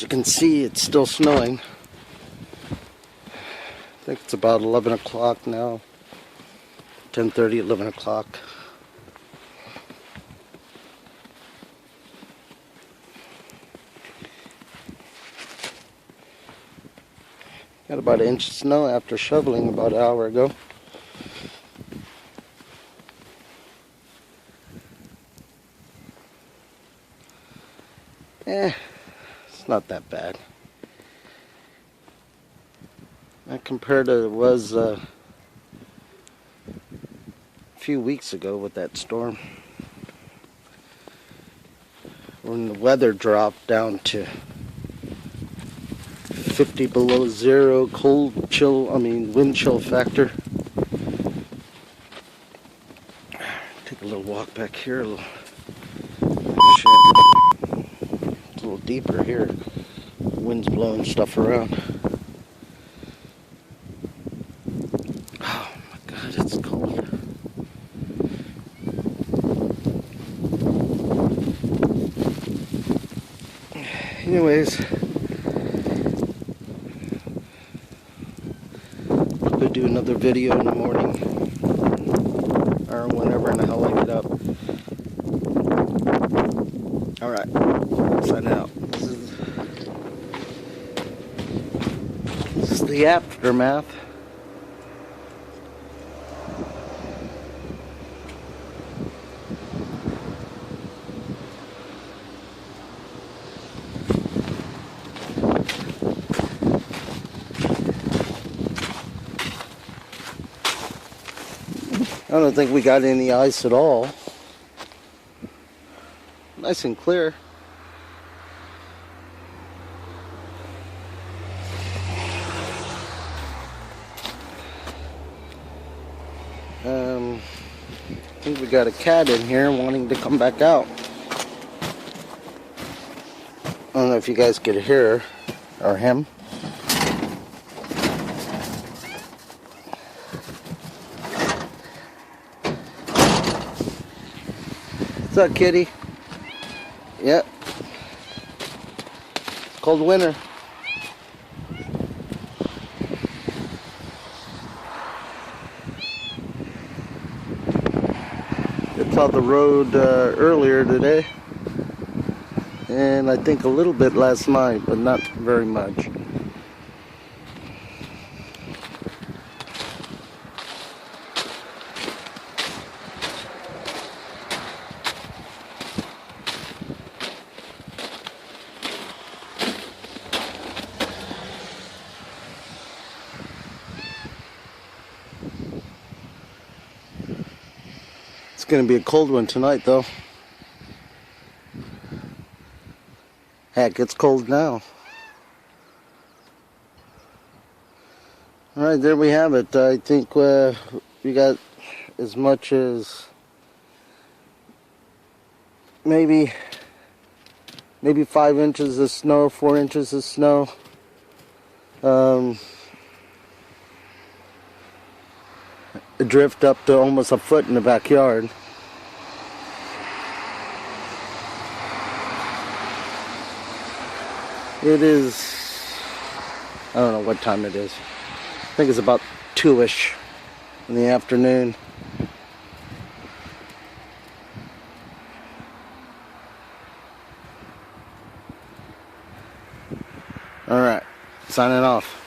you can see, it's still snowing. I think it's about 11 o'clock now. 10:30, 11 o'clock. Got about an inch of snow after shoveling about an hour ago. It's not that bad. Not compared to it was a few weeks ago with that storm. When the weather dropped down to 50 below zero, wind chill factor. Take a little walk back here. It's a little deeper here. Wind's blowing stuff around. Oh my God, it's cold. Anyways, I'll do another video in the morning or whenever in the hell I get up. Alright, sign out. This is the aftermath. I don't think we got any ice at all. Nice and clear. I think we got a cat in here wanting to come back out. I don't know if you guys could hear her or him. What's up, kitty? Yep. It's cold winter. I saw the road earlier today, and I think a little bit last night, but not very much. It's going to be a cold one tonight, though. Heck, it's cold now. Alright, there we have it. I think we got as much as maybe 5 inches of snow, 4 inches of snow. A drift up to almost a foot in the backyard. It is, I don't know what time it is. I think it's about 2-ish in the afternoon. Alright, signing off.